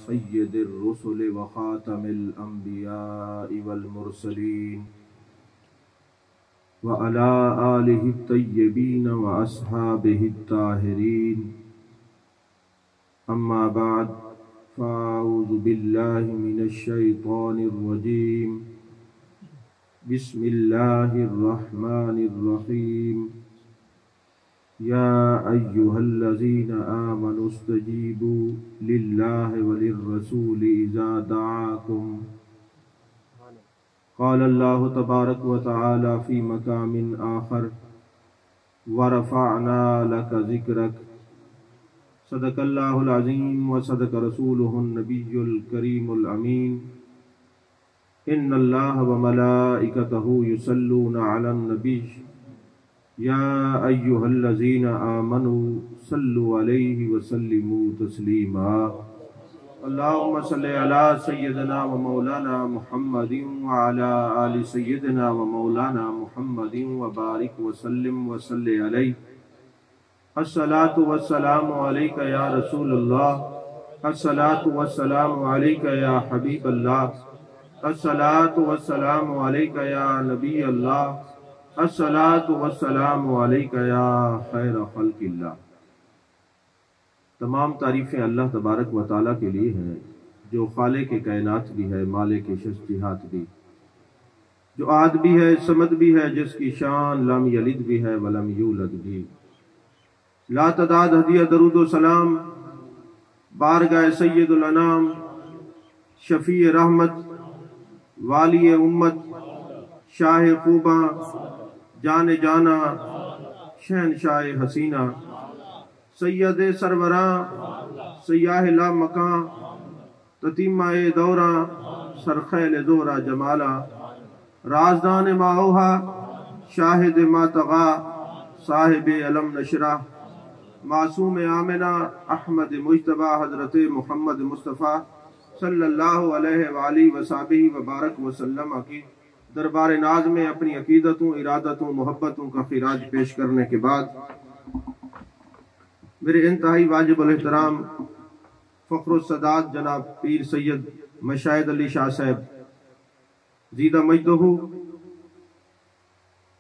سید الرسل وخاتم الانبیاء والمرسلین وعلى آلہ الطیبین واصحابہ الطاہرین اما بعد فاعوذ باللہ من الشیطان الرجیم بسم اللہ الرحمن الرحیم یا ایہا الذین آمنوا استجیبوا للہ وللرسول اذا دعاکم قال اللہ تبارک و تعالی فی مقام آخر ورفعنا لک ذکرک صدق اللہ العظیم وصدق رسولہ النبی الکریم الامین ان اللہ وملائکتہ یصلون علی النبی یا ایہا الذین آمنوا صلوا علیہ وسلموا تسلیما اللہم صلی علی سیدنا و مولانا محمد وعلی آل سیدنا و مولانا محمد وبارک وسلم وصلی علیہ الصلاة والسلام علیکہ یا رسول اللہ الصلاة والسلام علیکہ یا حبیب اللہ الصلاة والسلام علیکہ یا نبی اللہ الصلاة والسلام علیکہ یا خیر خلق اللہ۔ تمام تعریفیں اللہ تبارک و تعالیٰ کے لیے ہیں جو خالق کائنات بھی ہے، مالک شجاعت بھی، جو آد بھی ہے، صمد بھی ہے، جس کی شان لم یلد بھی ہے ولم یولد بھی۔ لا تعداد ہدیہ درود و سلام بارگاہ سید الانام شفیع رحمت والی امت شاہ خوباں جان جانا شہنشاہ حسینہ سید سروراں سیاہ لا مکاں تتیمہ دوراں سرخیل دورہ جمالا رازدان ماؤہا شاہد ماتغا صاحب علم نشرہ معصوم آمنہ احمد مجتبہ حضرت محمد مصطفیٰ صلی اللہ علیہ وآلہ وصحبہ وبارک وسلم کی دربار ناز میں اپنی عقیدتوں، ارادتوں، محبتوں کا خراج پیش کرنے کے بعد میرے انتہائی واجب الاحترام فخر السادات جناب پیر سید مشاہد علی شاہ صاحب زیدہ مجدہ،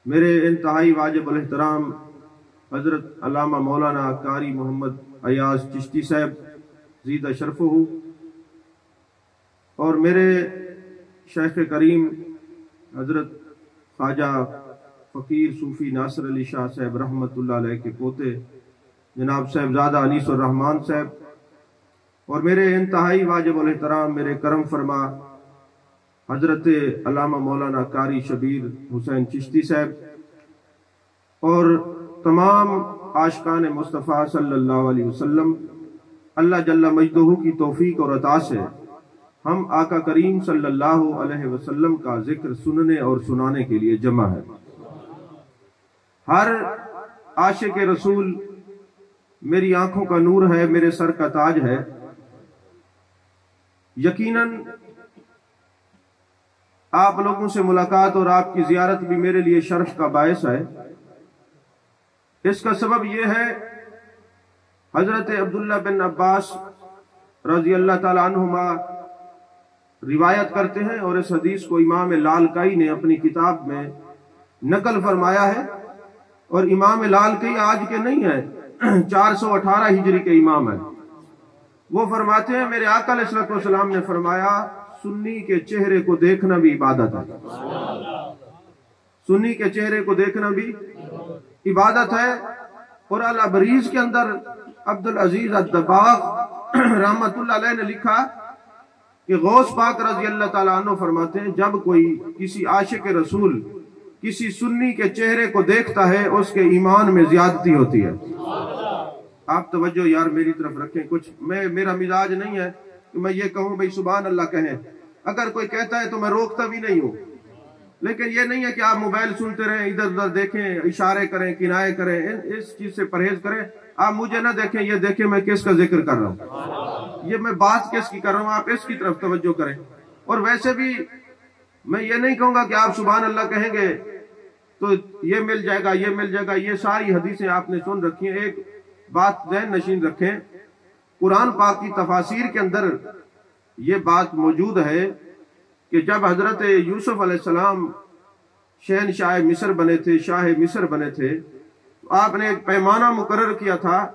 میرے انتہائی واجب الاحترام حضرت علامہ مولانا قاری محمد ایاز چشتی صاحب زیدہ شرفہ، اور میرے شیخ کریم حضرت خواجہ فقیر صوفی ناصر علی شاہ صاحب رحمۃ اللہ علیہ کے پوتے جناب صاحبزادہ انیس الرحمان صاحب، اور میرے انتہائی واجب الاحترام میرے کرم فرما حضرت علامہ مولانا قاری شبیر حسین چشتی صاحب، اور تمام عاشقان مصطفیٰ صلی اللہ علیہ وسلم۔ اللہ جل مجدہ کی توفیق اور عطا سے ہم آقا کریم صلی اللہ علیہ وسلم کا ذکر سننے اور سنانے کے لیے جمع ہے۔ ہر عاشق رسول میری آنکھوں کا نور ہے، میرے سر کا تاج ہے۔ یقیناً آپ لوگوں سے ملاقات اور آپ کی زیارت بھی میرے لیے شرف کا باعث ہے۔ اس کا سبب یہ ہے حضرت عبداللہ بن عباس رضی اللہ تعالیٰ عنہما روایت کرتے ہیں، اور اس حدیث کو امام لالکائی نے اپنی کتاب میں نقل فرمایا ہے، اور امام لالکائی آج کے نہیں ہے، 418 ہجری کے امام ہے۔ وہ فرماتے ہیں میرے آقا علیہ السلام نے فرمایا سنی کے چہرے کو دیکھنا بھی عبادت ہے، سنی کے چہرے کو دیکھنا بھی عبادت ہے۔ اور الابریز کے اندر عبدالعزیز الدباغ رحمت اللہ علیہ نے لکھا کہ غوث پاک رضی اللہ تعالیٰ عنہ فرماتے ہیں جب کوئی کسی عاشق رسول کسی سنی کے چہرے کو دیکھتا ہے اس کے ایمان میں زیادتی ہوتی ہے۔ آپ توجہ یار میری طرف رکھیں، کچھ میرا مزاج نہیں ہے کہ میں یہ کہوں بھئی سبحان اللہ کہیں، اگر کوئی کہتا ہے تو میں روکتا بھی نہیں ہوں، لیکن یہ نہیں ہے کہ آپ موبائل سنتے رہیں، ادھر ادھر دیکھیں، اشارے کریں، کنائے کریں، اس چیز سے پرہیز کریں۔ آپ مجھے نہ دیکھیں، یہ دیکھیں میں کس کا ذکر کر رہا ہوں، یہ میں بات کس کی کر رہا ہوں، آپ اس کی طرف توجہ کریں۔ اور ویسے بھی میں یہ نہیں کہوں گا کہ آپ سبحان اللہ کہیں گے تو یہ مل جائے گا، یہ مل جائے گا، یہ ساری حدیثیں آپ نے سن رکھی ہیں۔ ایک بات ذہن نشین رکھیں، قرآن پاک کی تفاسیر کے اندر یہ بات موجود ہے کہ جب حضرت یوسف علیہ السلام شہنشاہ مصر بنے تھے، شاہ مصر بنے تھے، تو آپ نے ایک پیمانہ مقرر کیا تھا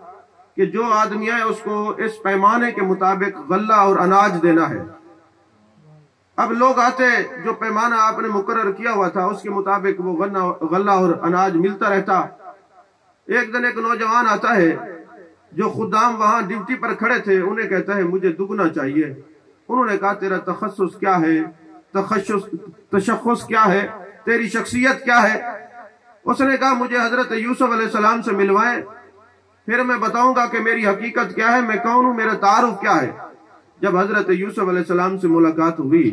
کہ جو آدمی ہے اس کو اس پیمانے کے مطابق غلہ اور اناج دینا ہے۔ اب لوگ آتے، جو پیمانہ آپ نے مقرر کیا ہوا تھا اس کے مطابق وہ غلہ اور اناج ملتا رہتا۔ ایک دن ایک نوجوان آتا ہے، جو خدام وہاں ڈیوٹی پر کھڑے تھے، انہیں کہتا ہے مجھے دگنا چاہیے۔ انہوں نے کہا تیرا تخصص کیا ہے، تشخص کیا ہے، تیری شخصیت کیا ہے؟ اس نے کہا مجھے حضرت یوسف علیہ السلام سے ملوائیں، پھر میں بتاؤں گا کہ میری حقیقت کیا ہے، میں کون ہوں، میرا تعارف کیا ہے۔ جب حضرت یوسف علیہ السلام سے ملاقات ہوئی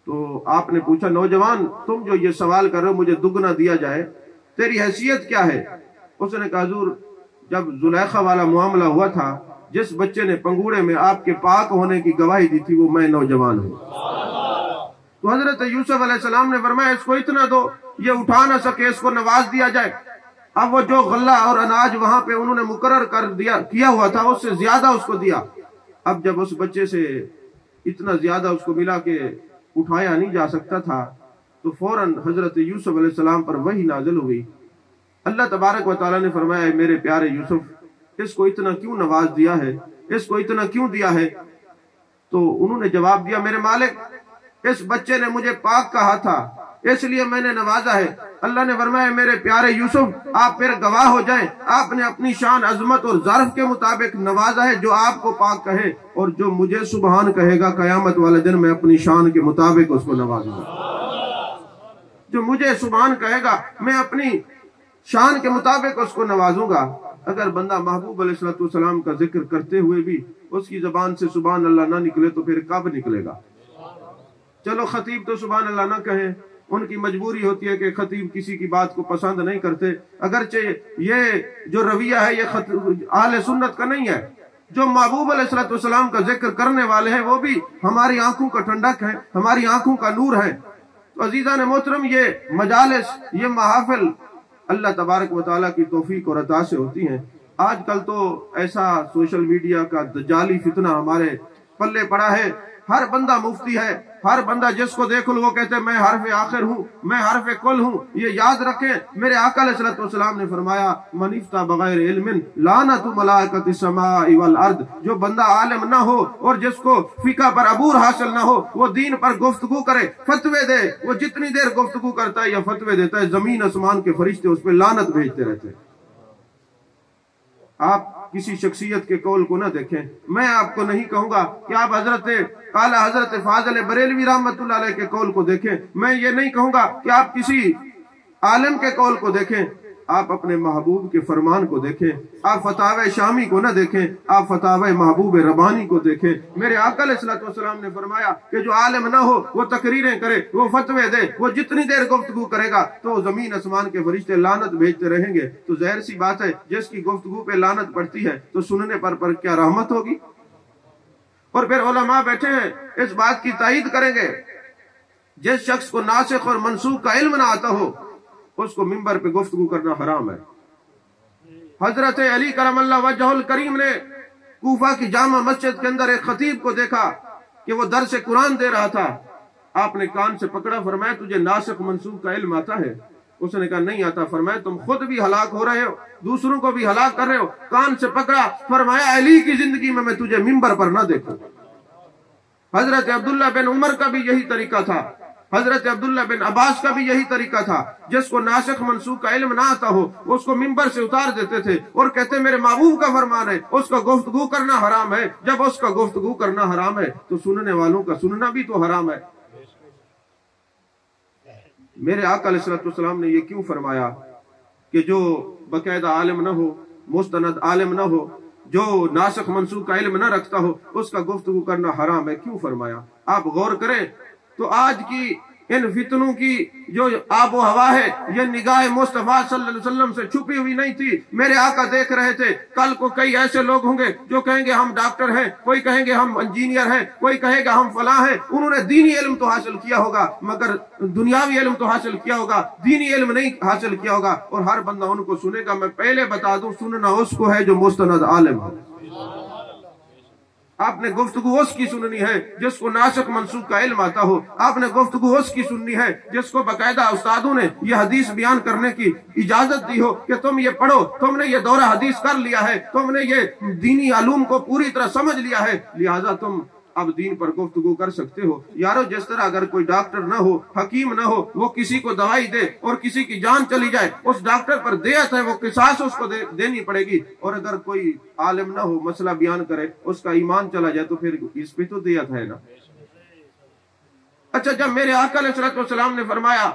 تو آپ نے پوچھا نوجوان تم جو یہ سوال کر رہے ہو مجھے دگنا دیا جائے، تیری حیثیت کیا ہے؟ اس نے کہا حضور جب زلیخا والا معاملہ ہوا تھا، جس بچے نے پنگوڑے میں آپ کے پاک ہونے کی گواہی دی تھی وہ میں نوجوان ہوں۔ تو حضرت یوسف علیہ السلام نے فرمایا اس کو اتنا دو، یہ اٹھا نہ سکے، اس کو نواز دیا جائے۔ اب وہ جو غلہ اور اناج وہاں پہ انہوں نے مقرر کیا ہوا تھا اس سے زیادہ اس کو دیا۔ اب جب اس بچے سے اتنا زیادہ اس کو ملا کہ اٹھایا نہیں جا سکتا تھا، تو فوراً حضرت یوسف علیہ السلام پر وحی نازل ہوئی۔ اللہ تبارک و تعالیٰ نے فرمایا میرے پیارے یوسف اس کو اتنا کیوں نواز دیا ہے، اس کو اتنا کیوں دیا ہے؟ تو انہوں نے جواب دیا میرے مالک اس بچے نے مجھے پاک کہا تھا اس لیے میں نے نوازا ہے۔ اللہ نے فرمایا میرے پیارے یوسف آپ پھر گواہ ہو جائیں، آپ نے اپنی شان عظمت اور ظرف کے مطابق نوازا ہے، جو آپ کو پاک کہے اور جو مجھے سبحان کہے گا قیامت والے دن میں اپنی شان کے مطابق اس کو نوازوں گا۔ جو مجھے سبحان کہے گا میں اپنی شان کے مطابق اس کو نوازوں گا۔ اگر بندہ محبوب علیہ السلام کا ذکر کرتے ہوئے بھی اس کی زبان سے سبحان اللہ نہ نکلے تو پھر کب نکلے گا؟ چلو خطیب تو سبحان اللہ نہ کہیں، ان کی مجبوری ہوتی ہے کہ خطیب کسی کی بات کو پسند نہیں کرتے، اگرچہ یہ جو رویہ ہے یہ اہل سنت کا نہیں ہے۔ جو محبوب علیہ السلام کا ذکر کرنے والے ہیں وہ بھی ہماری آنکھوں کا ٹھنڈک ہے، ہماری آنکھوں کا نور ہے۔ تو عزیزان محترم یہ مجالس، یہ محافل اللہ تبارک و تعالیٰ کی توفیق اور عطا سے ہوتی ہیں۔ آج کل تو ایسا سوشل میڈیا کا دجالی فتنہ ہمارے پلے پڑا ہے، ہر بندہ مفتی ہے، ہر بندہ جس کو دیکھ لو وہ کہتے ہیں میں حرف آخر ہوں، میں حرف کل ہوں۔ یہ یاد رکھیں میرے آقا علیہ السلام نے فرمایا من افتى بغیر علم لعنت ملائکۃ السماء والارض، جو بندہ عالم نہ ہو اور جس کو فقہ پر عبور حاصل نہ ہو وہ دین پر گفتگو کرے، فتوے دے، وہ جتنی دیر گفتگو کرتا ہے یا فتوے دیتا ہے زمین آسمان کے فرشتے اس پہ لعنت بھیجتے رہتے ہیں۔ آپ کسی شخصیت کے قول کو نہ دیکھیں۔ میں آپ کو نہیں کہوں گا کہ آپ حضرت فاضل بریلوی رحمت اللہ علیہ کے قول کو دیکھیں، میں یہ نہیں کہوں گا کہ آپ کسی عالم کے قول کو دیکھیں، آپ اپنے محبوب کے فرمان کو دیکھیں، آپ فتاوی شامی کو نہ دیکھیں، آپ فتاوی محبوب ربانی کو دیکھیں۔ میرے آقا علیہ السلام نے فرمایا کہ جو عالم نہ ہو وہ تقریریں کرے، وہ فتوے دے، وہ جتنی دیر گفتگو کرے گا تو زمین آسمان کے فرشتے لعنت بھیجتے رہیں گے۔ تو ظاہر سی بات ہے جس کی گفتگو پہ لعنت پڑتی ہے تو سننے پر کیا رحمت ہوگی؟ اور پھر علماء بیٹھے ہیں اس بات کی تائید کریں گے جس شخص کو ناسخ اور منسوخ کا علم نہ آتا ہو اس کو منبر پہ گفتگو کرنا حرام ہے۔ حضرت علی کرم اللہ وجہ الکریم نے کوفہ کی جامع مسجد کے اندر ایک خطیب کو دیکھا کہ وہ درس قرآن دے رہا تھا۔ آپ نے کان سے پکڑا، فرمایا تجھے ناسخ منسوخ کا علم آتا ہے؟ اس نے کہا نہیں آتا۔ فرمایا تم خود بھی ہلاک ہو رہے ہو، دوسروں کو بھی ہلاک کر رہے ہو۔ کان سے پکڑا، فرمایا علی کی زندگی میں تجھے منبر پر نہ دیکھوں۔ حضرت عبداللہ بن عمر کا بھی یہی طریقہ تھا، حضرت عبداللہ بن عباس کا بھی یہی طریقہ تھا۔ جس کو ناسخ منسوخ کا علم نہ آتا ہو اس کو منبر سے اتار دیتے تھے اور کہتے میرے محبوب کا فرمان ہے، اس کا گفتگو کرنا حرام ہے۔ جب اس کا گفتگو کرنا حرام ہے تو سننے والوں کا سننا بھی تو حرام ہے۔ میرے آقا علیہ السلام نے یہ کیوں فرمایا کہ جو باقاعدہ عالم نہ ہو، مستند عالم نہ ہو، جو ناسخ منسوخ کا علم نہ رکھتا ہو اس کا گفتگو کرنا حرام ہے؟ کیوں فرمایا؟ آپ غور کریں تو آج کی ان فتنوں کی جو آب و ہوا ہے یہ نگاہ مصطفیٰ صلی اللہ علیہ وسلم سے چھپی ہوئی نہیں تھی۔ میرے آقا دیکھ رہے تھے کل کو کئی ایسے لوگ ہوں گے جو کہیں گے ہم ڈاکٹر ہیں، کوئی کہیں گے ہم انجینئر ہیں، کوئی کہے گا ہم فلاں ہیں۔ انہوں نے دینی علم تو حاصل کیا ہوگا مگر دنیاوی علم تو حاصل کیا ہوگا، دینی علم نہیں حاصل کیا ہوگا، اور ہر بندہ ان کو سنے گا۔ میں پہلے بتا دوں سننا اس کو ہے جو مستند عالم ہے۔ آپ نے گفتگو اس کی سننی ہے جس کو ناسخ منسوخ کا علم آتا ہو. آپ نے گفتگو اس کی سننی ہے جس کو باقاعدہ استادوں نے یہ حدیث بیان کرنے کی اجازت دی ہو کہ تم یہ پڑھو, تم نے یہ دورہ حدیث کر لیا ہے, تم نے یہ دینی علوم کو پوری طرح سمجھ لیا ہے, لہذا تم اب دین پر گفتگو کر سکتے ہو. یارو, جس طرح اگر کوئی ڈاکٹر نہ ہو, حکیم نہ ہو, وہ کسی کو دوائی دے اور کسی کی جان چلی جائے, اس ڈاکٹر پر دیت ہے, وہ قصاص اس کو دینی پڑے گی. اور اگر کوئی عالم نہ ہو, مسئلہ بیان کرے, اس کا ایمان چلا جائے, تو پھر اس پہ تو دیت ہے نا. اچھا, جب میرے آقا علیہ الصلوۃ والسلام نے فرمایا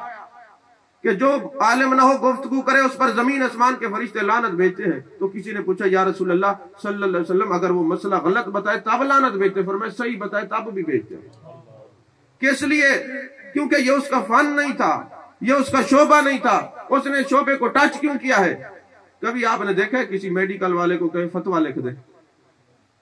کہ جو عالم نہ ہو گفتگو کرے اس پر زمین اسمان کے فرشتے لعنت بھیجتے ہیں, تو کسی نے پوچھا یا رسول اللہ صلی اللہ علیہ وسلم, اگر وہ مسئلہ غلط بتائے تب لعنت بھیجتے؟ فرمایا صحیح بتائے تب بھی بھیجتے ہیں. کس لیے؟ کیونکہ یہ اس کا فن نہیں تھا, یہ اس کا شعبہ نہیں تھا. اس نے شعبے کو ٹچ کیوں کیا ہے؟ کبھی آپ نے دیکھا ہے کسی میڈیکل والے کو کہیں فتویٰ لکھ دے,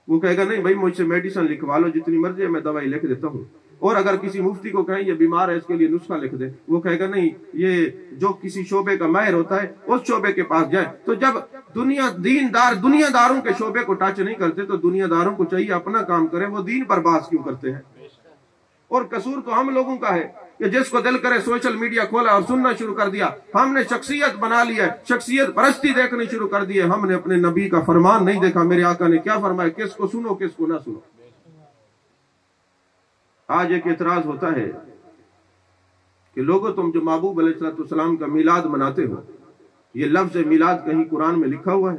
وہ کہے گا نہیں بھائی مجھ سے میڈیسن لکھوا لو جتنی مرضی ہے, میں دوائی لکھ دیتا ہوں. اور اگر کسی مفتی کو کہیں یہ بیمار ہے اس کے لیے نسخہ لکھ دے, وہ کہے گا نہیں, یہ جو کسی شعبے کا ماہر ہوتا ہے اس شعبے کے پاس جائے. تو جب دنیا داروں کے شعبے کو ٹچ نہیں کرتے تو دنیا داروں کو چاہیے اپنا کام کرے, وہ دین پر بحث کیوں کرتے ہیں؟ اور قصور تو ہم لوگوں کا ہے کہ جس کو دل کرے سوشل میڈیا کھولا اور سننا شروع کر دیا. ہم نے شخصیت بنا لی ہے, شخصیت پرستی دیکھنی شروع کر دی ہے. ہم نے اپنے نبی کا فرمان نہیں دیکھا, میرے آقا نے کیا فرمایا, کس کو سنو کس کو نہ سنو. آج ایک اعتراض ہوتا ہے کہ لوگوں تم جو محبوب علیہ السلام کا میلاد مناتے ہو, یہ لفظ میلاد کہیں قرآن میں لکھا ہوا ہے؟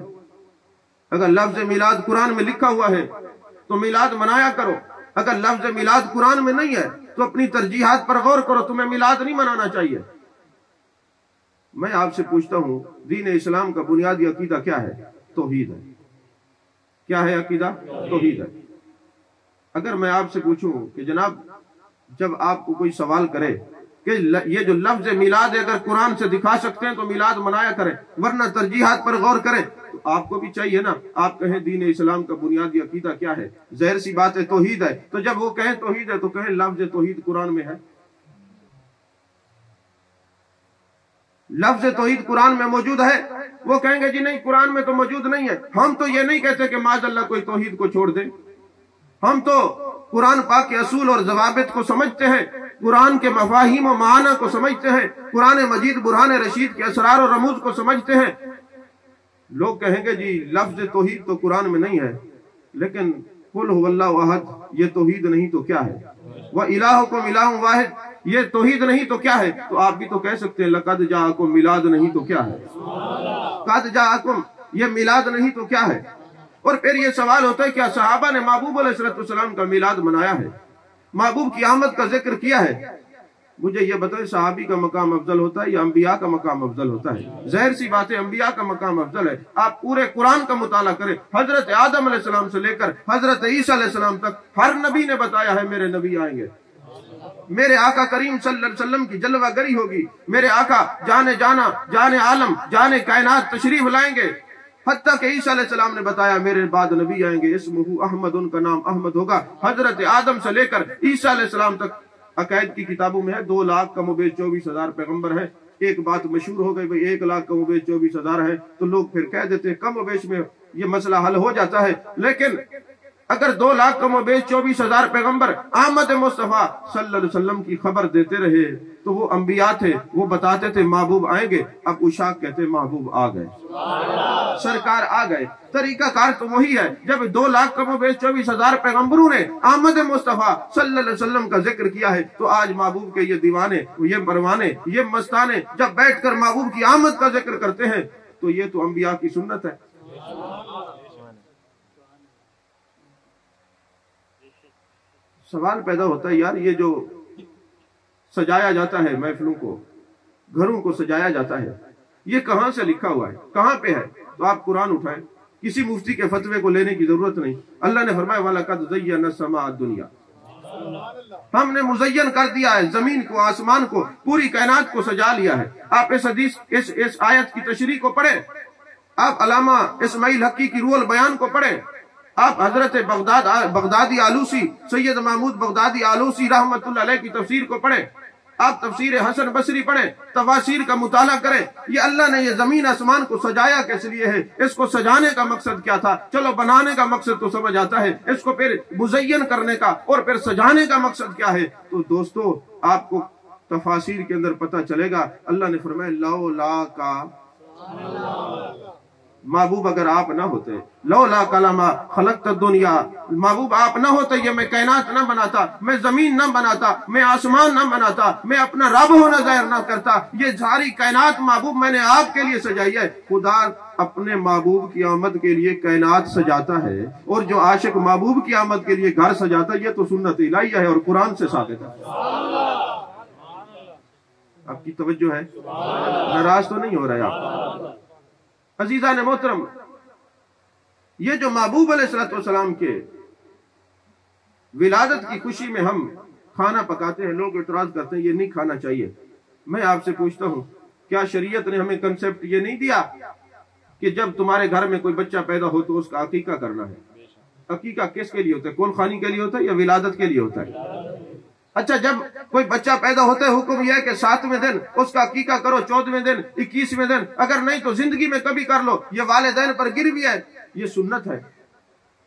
اگر لفظ میلاد قرآن میں لکھا ہوا ہے تو میلاد منایا کرو. اگر لفظ میلاد قرآن میں نہیں ہے تو اپنی ترجیحات پر غور کرو, تمہیں میلاد نہیں منانا چاہیے. میں آپ سے پوچھتا ہوں, دین اسلام کا بنیادی عقیدہ کیا ہے؟ توحید ہے. کیا ہے عقیدہ؟ توحید ہے. اگر میں آپ سے پوچھوں کہ جناب جب آپ کو کوئی سوال کرے کہ یہ جو لفظ میلاد ہے اگر قرآن سے دکھا سکتے ہیں تو میلاد منایا کریں, ورنہ ترجیحات پر غور کریں, تو آپ کو بھی چاہیے نا آپ کہیں دین اسلام کا بنیادی عقیدہ کیا ہے؟ ظاہر سی بات ہے توحید ہے. تو جب وہ کہیں توحید ہے تو کہیں لفظ توحید قرآن میں ہے. لفظ توحید قرآن میں موجود ہے. وہ کہیں گے جی نہیں قرآن میں تو موجود نہیں ہے. ہم تو یہ نہیں کہتے کہ معاذ اللہ کوئی توحید کو چھوڑ دے, ہم تو قرآن پاک کے اصول اور ضوابط کو سمجھتے ہیں, قرآن کے مفاہیم و معنی کو سمجھتے ہیں, قرآن مجید برہان رشید کے اسرار و رموز کو سمجھتے ہیں. لوگ کہیں گے جی لفظ توحید تو قرآن میں نہیں ہے, لیکن قل هو اللہ احد یہ توحید نہیں تو کیا ہے؟ وَإِلَٰهُكُمْ إِلَٰهٌ وَاحِدٌ یہ توحید نہیں تو کیا ہے؟ تو آپ بھی تو کہہ سکتے ہیں لَقَدْ جَاءَكُمْ میلاد نہیں تو کیا ہے؟ قَدْ جَاءَكُمْ یہ میلاد نہیں تو کیا ہے؟ اور پھر یہ سوال ہوتا ہے کیا صحابہ نے محبوب علیہ السلام کا میلاد منایا ہے, محبوب کی آمد کا ذکر کیا ہے؟ مجھے یہ بتائیں صحابی کا مقام افضل ہوتا ہے یا انبیاء کا مقام افضل ہوتا ہے؟ ظاہر سی بات ہے انبیاء کا مقام افضل ہے. آپ پورے قرآن کا مطالعہ کریں, حضرت آدم علیہ السلام سے لے کر حضرت عیسیٰ علیہ السلام تک ہر نبی نے بتایا ہے میرے نبی آئیں گے, میرے آقا کریم صلی اللہ علیہ وسلم کی جلوہ گری ہوگی, میرے آقا جان جانا جان عالم جان کائنات تشریف لائیں گے. حتیٰ کہ عیسیٰ علیہ السلام نے بتایا میرے بعد نبی آئیں گے اسمہ احمد, ان کا نام احمد ہوگا. حضرت آدم سے لے کر عیسیٰ علیہ السلام تک عقائد کی کتابوں میں ہے 2 لاکھ کم و بیش 24,000 پیغمبر ہیں. ایک بات مشہور ہو گئی 1 لاکھ کم و بیش 24,000 ہے, تو لوگ پھر کہہ دیتے کم و بیش میں یہ مسئلہ حل ہو جاتا ہے. لیکن اگر 2 لاکھ کم و بیش 24,000 پیغمبر آمد مصطفیٰ صلی اللہ علیہ وسلم کی خبر دیتے رہے تو وہ انبیاء تھے, وہ بتاتے تھے محبوب آئیں گے. اب عشاق کہتے محبوب آ گئے, سرکار آ گئے. طریقہ کار تو وہی ہے. جب 2 لاکھ کم و بیش 24,000 پیغمبروں نے آمد مصطفیٰ صلی اللہ علیہ وسلم کا ذکر کیا ہے, تو آج محبوب کے یہ دیوانے, یہ پروانے, یہ مستانے جب بیٹھ کر محبوب کی آمد کا ذکر کرتے ہیں تو یہ تو انبیاء کی سنت ہے. سوال پیدا ہوتا ہے یار یہ جو سجایا جاتا ہے محفلوں کو, گھروں کو سجایا جاتا ہے, یہ کہاں سے لکھا ہوا ہے, کہاں پہ ہے؟ تو آپ قرآن اٹھائیں, کسی مفتی کے فتوے کو لینے کی ضرورت نہیں. اللہ نے فرمایا وَلَقَدْ زَيَّنَّا السَّمَاءَ الدُّنْيَا ہم نے مزین کر دیا ہے زمین کو, آسمان کو, پوری کائنات کو سجا لیا ہے. آپ اس حدیث اس آیت کی تشریح کو پڑھیں, آپ علامہ اسماعیل حقی کی روح البیان کو پڑھیں, آپ حضرت بغدادی آلوسی سید محمود بغدادی آلوسی رحمت اللہ علیہ کی تفسیر کو پڑھیں. آپ تفسیر حسن بصری پڑھیں، تفاسیر کا مطالعہ کریں، یہ اللہ نے یہ زمین آسمان کو سجایا کس لیے ہے، اس کو سجانے کا مقصد کیا تھا؟ چلو بنانے کا مقصد تو سمجھ آتا ہے، اس کو پھر مزین کرنے کا اور پھر سجانے کا مقصد کیا ہے؟ تو دوستو آپ کو تفاسیر کے اندر پتہ چلے گا۔ اللہ نے فرمایا لولا کا، محبوب اگر آپ نہ ہوتے، لولا کلمہ خلقت الدنیا، محبوب آپ نہ ہوتے یہ میں کائنات نہ بناتا، میں زمین نہ بناتا، میں آسمان نہ بناتا، میں اپنا رب ہونا ظاہر نہ کرتا، یہ ساری کائنات محبوب میں نے آپ کے لیے سجائی ہے۔ خدا اپنے محبوب کی آمد کے لیے کائنات سجاتا ہے، اور جو عاشق محبوب کی آمد کے لیے گھر سجاتا ہے، یہ تو سنت الہیہ ہے اور قرآن سے ثابت ہے۔ آپ کی توجہ ہے؟ ناراض تو نہیں ہو رہے آپ؟ عزیزان محترم، یہ جو محبوب علیہ السلام کے ولادت کی خوشی میں ہم کھانا پکاتے ہیں، لوگ اعتراض کرتے ہیں یہ نہیں کھانا چاہیے۔ میں آپ سے پوچھتا ہوں، کیا شریعت نے ہمیں کنسپٹ یہ نہیں دیا کہ جب تمہارے گھر میں کوئی بچہ پیدا ہو تو اس کا عقیقہ کرنا ہے؟ عقیقہ کس کے لیے ہوتا ہے؟ کول خانی کے لیے ہوتا ہے یا ولادت کے لیے ہوتا ہے؟ اچھا، جب کوئی بچہ پیدا ہوتا ہے حکم یہ ہے کہ 7ویں دن اس کا عقیقہ کرو، 14ویں دن، 21ویں دن، اگر نہیں تو زندگی میں کبھی کر لو، یہ والدین پر گر بھی ہے، یہ سنت ہے۔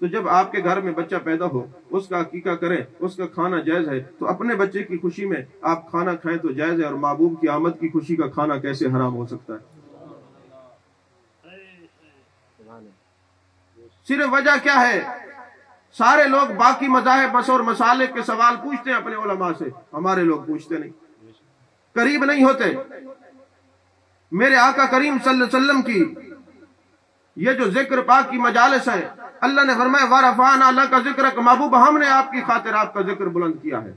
تو جب آپ کے گھر میں بچہ پیدا ہو اس کا عقیقہ کریں، اس کا کھانا جائز ہے، تو اپنے بچے کی خوشی میں آپ کھانا کھائیں تو جائز ہے، اور محبوب کی آمد کی خوشی کا کھانا کیسے حرام ہو سکتا ہے؟ صرف وجہ کیا ہے؟ سارے لوگ باقی مذاہب بس اور مسالک کے سوال پوچھتے ہیں اپنے علماء سے، ہمارے لوگ پوچھتے نہیں، قریب نہیں ہوتے۔ میرے آقا کریم صلی اللہ علیہ وسلم کی یہ جو ذکر پاک کی مجالس ہے، اللہ نے فرمایا وَرَفَعْنَا لَكَ ذِكْرَكَ، محبوب ہم نے آپ کی خاطر آپ کا ذکر بلند کیا ہے۔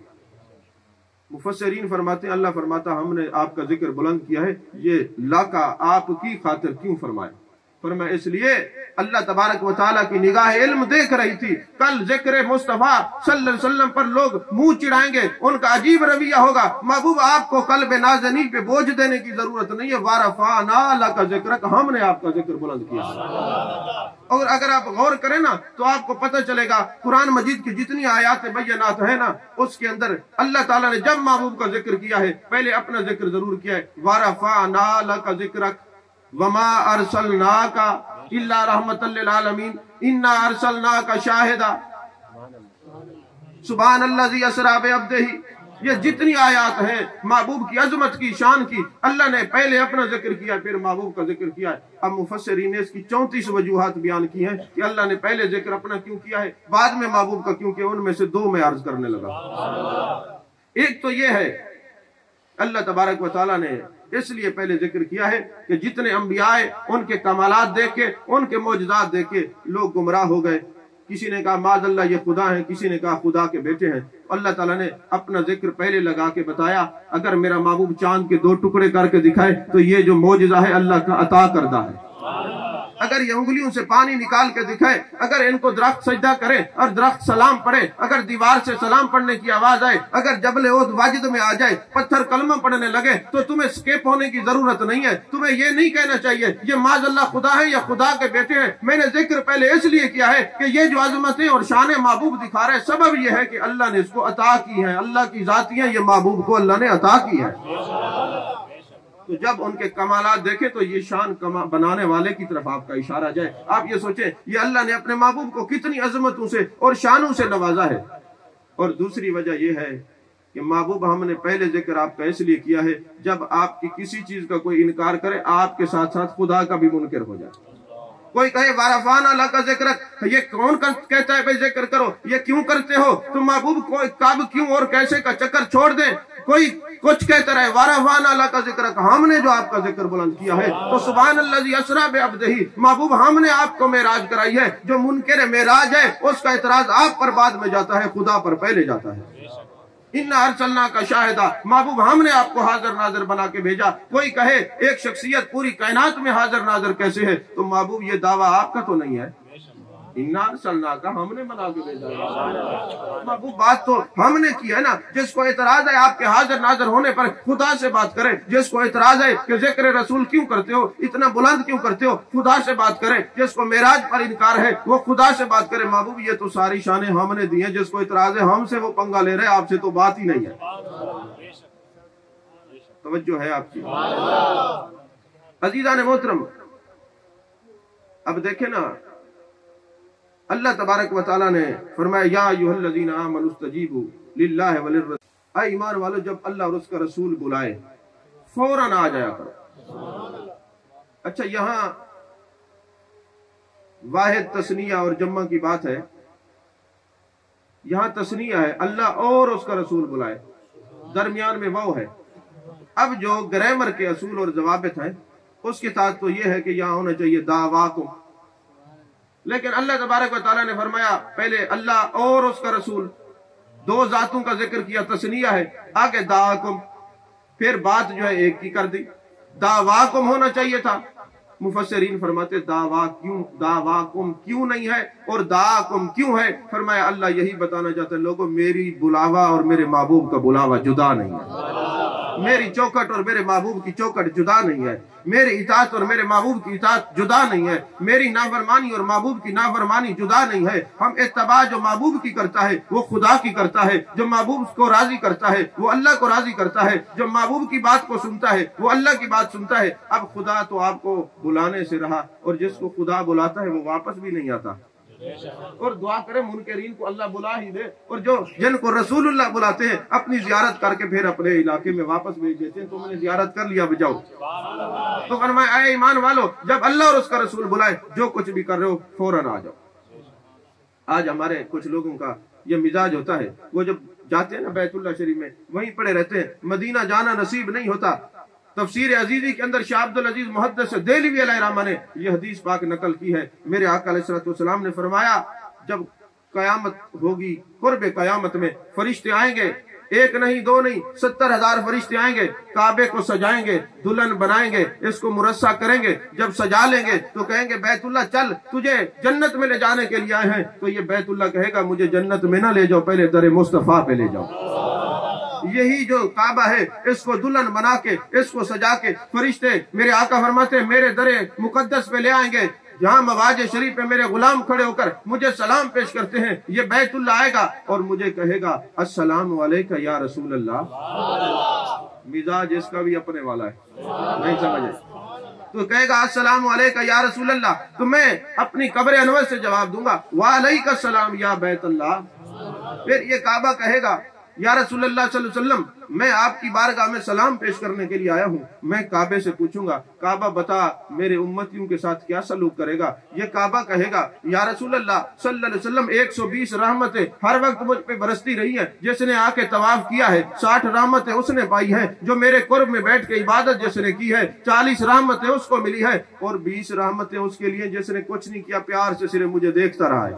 مفسرین فرماتے ہیں، اللہ فرماتا ہم نے آپ کا ذکر بلند کیا ہے، یہ لاکا آپ کی خاطر کیوں فرمایا؟ فرمایا اس لیے اللہ تبارک و تعالیٰ کی نگاہ علم دیکھ رہی تھی، کل ذکر مصطفیٰ صلی اللہ علیہ وسلم پر لوگ منہ چڑھائیں گے، ان کا عجیب رویہ ہوگا۔ محبوب آپ کو قلب نازنین پہ بوجھ دینے کی ضرورت نہیں ہے، وَرَفَعْنَا لَكَ ذِكْرَكَ، ہم نے آپ کا ذکر بلند کیا۔ اور اگر آپ غور کریں نا تو آپ کو پتہ چلے گا قرآن مجید کی جتنی آیات بینات ہیں نا، اس کے اندر اللہ تعالیٰ نے جب محبوب کا ذکر کیا ہے پہلے اپنا ذکر ضرور کیا ہے، وَرَفَعْنَا لَكَ ذِكْرَكَ وَمَا أَرْسَلْنَاكَ إِلَّا رَحْمَةً لِّلْعَالَمِينَ إِنَّا أَرْسَلْنَاكَ شَاهِدًا سبحان الذي أسرى بعبده۔ یہ جتنی آیات ہیں محبوب کی عظمت کی، شان کی، اللہ نے پہلے اپنا ذکر کیا پھر محبوب کا ذکر کیا ہے۔ اب مفسرین نے اس کی 34 وجوہات بیان کی ہیں کہ اللہ نے پہلے ذکر اپنا کیوں کیا ہے، بعد میں محبوب کا کیوں کیا، ان میں سے 2 میں عرض کرنے لگا۔ ایک تو یہ ہے اللہ تبارک و تعالیٰ نے اس لیے پہلے ذکر کیا ہے کہ جتنے انبیاء آئے ان کے کمالات دیکھ کے، ان کے معجزات دیکھ کے لوگ گمراہ ہو گئے۔ کسی نے کہا معاذ اللہ یہ خدا ہیں، کسی نے کہا خدا کے بیٹے ہیں۔ اللہ تعالیٰ نے اپنا ذکر پہلے لگا کے بتایا، اگر میرا محبوب چاند کے 2 ٹکڑے کر کے دکھائے تو یہ جو معجزہ ہے اللہ کا عطا کردہ ہے۔ اگر یہ انگلیوں سے پانی نکال کے دکھائے، اگر ان کو درخت سجدہ کرے اور درخت سلام پڑھے، اگر دیوار سے سلام پڑھنے کی آواز آئے، اگر جبل احد واجد میں آ جائے، پتھر کلمہ پڑھنے لگے، تو تمہیں اسکیپ ہونے کی ضرورت نہیں ہے۔ تمہیں یہ نہیں کہنا چاہیے یہ معاذ اللہ خدا ہے یا خدا کے بیٹے ہیں۔ میں نے ذکر پہلے اس لیے کیا ہے کہ یہ جو عظمتیں اور شان محبوب دکھا رہے، سبب یہ ہے کہ اللہ نے اس کو عطا کی ہے، اللہ کی ذاتیاں یہ محبوب کو اللہ نے عطا کی ہے۔ تو جب ان کے کمالات دیکھیں تو یہ شان بنانے والے کی طرف آپ کا اشارہ جائے۔ آپ یہ سوچیں یہ اللہ نے اپنے محبوب کو کتنی عظمتوں سے اور شانوں سے نوازا ہے۔ اور دوسری وجہ یہ ہے کہ محبوب ہم نے پہلے ذکر آپ کا اس لیے کیا ہے جب آپ کی کسی چیز کا کوئی انکار کرے، آپ کے ساتھ ساتھ خدا کا بھی منکر ہو جائے۔ کوئی کہے وَرَفَعْنَا لَكَ ذِكْرَكَ، یہ کون کہتا ہے بھائی ذکر کرو، یہ کیوں کرتے ہو تم؟ محبوب کو کب کیوں اور کیسے کا چکر چھوڑ دیں۔ کوئی کچھ کہتا رہے، وَرَفَعْنَا لَكَ ذِكْرَكَ، ہم نے جو آپ کا ذکر بلند کیا ہے تو سبحان الذی اسریٰ بعبدہ، محبوب ہم نے آپ کو معراج کرائی ہے۔ جو منکر معراج ہے اس کا اعتراض آپ پر بعد میں جاتا ہے، خدا پر پہلے جاتا ہے۔ اِنَّا أَرْسَلْنَاكَ شَاهِدًا، محبوب ہم نے آپ کو حاضر ناظر بنا کے بھیجا۔ کوئی کہے ایک شخصیت پوری کائنات میں حاضر ناظر کیسے ہے، تو محبوب یہ دعویٰ آپ کا تو نہیں ہے۔ اِنَّا أَرْسَلْنَاكَ ہم نے بنا کے بھیجا ہے۔ محبوب بات تو ہم نے کی ہے نا۔ جس کو اعتراض ہے آپ کے حاضر ناظر ہونے پر، خدا سے بات کریں۔ جس کو اعتراض ہے کہ ذکر رسول کیوں کرتے ہو، اتنا بلند کیوں کرتے ہو، خدا سے بات کریں۔ جس کو معراج پر انکار ہے وہ خدا سے بات کرے۔ محبوب یہ تو ساری شانیں ہم نے دی ہیں، جس کو اعتراض ہے ہم سے وہ پنگا لے رہے، آپ سے تو بات ہی نہیں ہے۔ توجہ ہے آپ کی؟ عزیزان محترم، اب دیکھیں نا، اللہ تبارک و تعالیٰ نے فرمایا یا ایھا الذین آمنوا استجیبوا للہ وللرسول، اے ایمان والو جب اللہ اور اس کا رسول بلائے فوراً آ جایا کرو۔ اچھا، یہاں واحد تثنیہ اور جمع کی بات ہے، یہاں تثنیہ ہے، اللہ اور اس کا رسول بلائے، درمیان میں واو ہے۔ اب جو گرامر کے اصول اور ضوابط ہیں اس کے ساتھ تو یہ ہے کہ یہاں ہونا چاہیے دعواکم، لیکن اللہ تبارک و تعالیٰ نے فرمایا پہلے اللہ اور اس کا رسول، دو ذاتوں کا ذکر کیا، تثنیہ ہے، آگے دعواکم، پھر بات جو ہے ایک کی کر دی۔ دعواکم ہونا چاہیے تھا، مفسرین فرماتے دعواکم کیوں نہیں ہے اور دعاکم کیوں ہے؟ فرمایا اللہ یہی بتانا چاہتے ہیں لوگوں میری بلاوا اور میرے محبوب کا بلاوا جدا نہیں ہے، میری چوکٹ اور میرے محبوب کی چوکٹ جدا نہیں ہے، میری اطاعت اور میرے محبوب کی اطاعت جدا نہیں ہے، میری نافرمانی اور محبوب کی نافرمانی جدا نہیں ہے۔ ہم اتباع جو محبوب کی کرتا ہے وہ خدا کی کرتا ہے، جو محبوب کو راضی کرتا ہے وہ اللہ کو راضی کرتا ہے، جو محبوب کی بات کو سنتا ہے وہ اللہ کی بات سنتا ہے۔ اب خدا تو آپ کو بلانے سے رہا، اور جس کو خدا بلاتا ہے وہ واپس بھی نہیں آتا، اور دعا کرے منکرین کو اللہ بلا ہی دے، اور جو جن کو رسول اللہ بلاتے ہیں اپنی زیارت کر کے پھر اپنے علاقے میں واپس بھیج دیتے ہیں، تم نے زیارت کر لیا بجاؤ۔ تو فرمایا اے ایمان والو جب اللہ اور اس کا رسول بلائے جو کچھ بھی کر رہے ہو فوراً آ جاؤ۔ آج ہمارے کچھ لوگوں کا یہ مزاج ہوتا ہے، وہ جب جاتے ہیں نا بیت اللہ شریف میں وہیں پڑے رہتے ہیں، مدینہ جانا نصیب نہیں ہوتا۔ تفسیر عزیزی کے اندر شاہ عبد العزیز محدث دہلوی علیہ رحمہ نے یہ حدیث پاک نقل کی ہے، میرے آقا علیہ الصلوۃ والسلام نے فرمایا جب قیامت ہوگی، قرب قیامت میں فرشتے آئیں گے، ایک نہیں دو نہیں 70,000 فرشتے آئیں گے، کعبے کو سجائیں گے، دلہن بنائیں گے، اس کو مرصع کریں گے، جب سجا لیں گے تو کہیں گے بیت اللہ چل تجھے جنت میں لے جانے کے لیے آئے ہیں، تو یہ بیت اللہ کہے گا مجھے جنت میں نہ لے جاؤ، پہلے در مصطفیٰ پہ لے جاؤ۔ یہی جو کعبہ ہے اس کو دلہن بنا کے اس کو سجا کے فرشتے میرے آقا فرماتے ہیں میرے در مقدس پہ لے آئیں گے، جہاں مواج شریف پہ میرے غلام کھڑے ہو کر مجھے سلام پیش کرتے ہیں، یہ بیت اللہ آئے گا اور مجھے کہے گا السلام علیکہ یا رسول اللہ۔ مزاج اس کا بھی اپنے والا ہے، نہیں سمجھے تو کہے گا السلام علیکہ یا رسول اللہ، تو میں اپنی قبر انور سے جواب دوں گا وعلیکہ السلام یا بیت اللہ۔ پھر یہ کعبہ کہے گا یا رسول اللہ صلی اللہ علیہ وسلم میں آپ کی بارگاہ میں سلام پیش کرنے کے لیے آیا ہوں، میں کعبے سے پوچھوں گا کعبہ بتا میرے امتیوں کے ساتھ کیا سلوک کرے گا؟ یہ کعبہ کہے گا یا رسول اللہ صلی اللہ علیہ وسلم 120 رحمتیں ہر وقت مجھ پہ برستی رہی ہیں، جس نے آ کے طواف کیا ہے 60 رحمتیں اس نے پائی ہیں، جو میرے قرب میں بیٹھ کے عبادت جس نے کی ہے 40 رحمتیں اس کو ملی ہے، اور 20 رحمتیں اس کے لیے جس نے کچھ نہیں کیا پیار سے صرف مجھے دیکھتا رہا ہے۔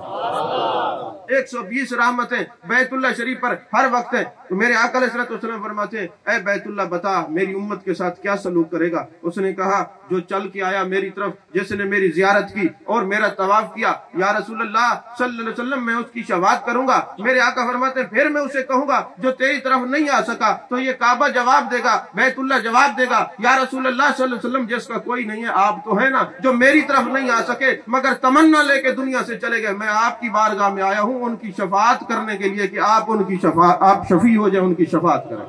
120 رحمتیں بیت اللہ شریف پر ہر وقت ہے۔ تو میرے آقا علیہ الصلوۃ والسلام فرماتے ہیں اے بیت اللہ بتا میری امت کے ساتھ کیا سلوک کرے گا؟ اس نے کہا جو چل کے آیا میری طرف، جس نے میری زیارت کی اور میرا طواف کیا، یا رسول اللہ صلی اللہ علیہ وسلم میں اس کی شفاعت کروں گا۔ میرے آقا فرماتے ہیں پھر میں اسے کہوں گا جو تیری طرف نہیں آ سکا، تو یہ کعبہ جواب دے گا، بیت اللہ جواب دے گا یا رسول اللہ صلی اللہ علیہ وسلم جس کا کوئی نہیں ہے آپ تو ہے نا، جو میری طرف نہیں آ سکے مگر تمنا لے کے دنیا سے چلے گئے، میں آپ کی بارگاہ میں آیا ہوں ان کی شفاعت کرنے کے لیے کہ آپ ان کی شفاعت، آپ شفیع ہو جائیں، ان کی شفاعت کریں۔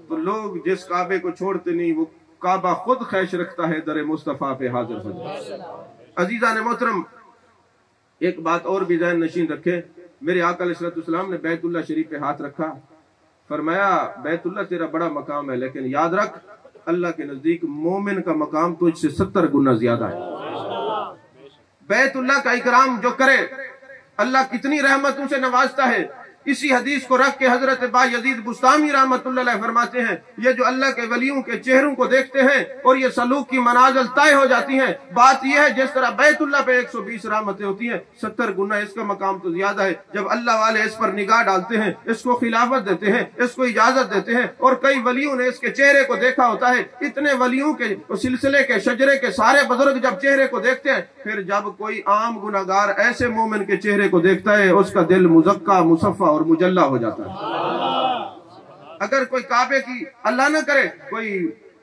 تو لوگ جس کعبے کو چھوڑتے نہیں وہ کعبہ خود خیش رکھتا ہے در مصطفیٰ پہ حاضر ہو جائے۔ عزیزان محترم ایک بات اور بھی ذہن نشین رکھے، میرے آقا علیہ السلام نے بیت اللہ شریف پہ ہاتھ رکھا، فرمایا بیت اللہ تیرا بڑا مقام ہے لیکن یاد رکھ اللہ کے نزدیک مومن کا مقام تجھ سے 70 گنا زیادہ ہے۔ بیت اللہ کا اکرام جو کرے اللہ کتنی رحمتوں سے نوازتا ہے۔ اسی حدیث کو رکھ کے حضرت با یزید بستامی رحمت اللہ علیہ فرماتے ہیں یہ جو اللہ کے ولیوں کے چہروں کو دیکھتے ہیں اور یہ سلوک کی منازل طے ہو جاتی ہیں، بات یہ ہے جس طرح بیت اللہ پہ 120 رحمتیں ہوتی ہیں 70 گنا اس کا مقام تو زیادہ ہے۔ جب اللہ والے اس پر نگاہ ڈالتے ہیں، اس کو خلافت دیتے ہیں، اس کو اجازت دیتے ہیں، اور کئی ولیوں نے اس کے چہرے کو دیکھا ہوتا ہے، اتنے ولیوں کے سلسلے کے شجرے کے سارے بزرگ جب چہرے کو دیکھتے ہیں، پھر جب کوئی عام گناہگار ایسے مومن کے چہرے کو دیکھتا ہے اس کا دل مزکا مصفا اور مجلہ ہو جاتا ہے۔ اگر کوئی کعبے کی اللہ نہ کرے کوئی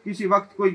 کسی وقت کوئی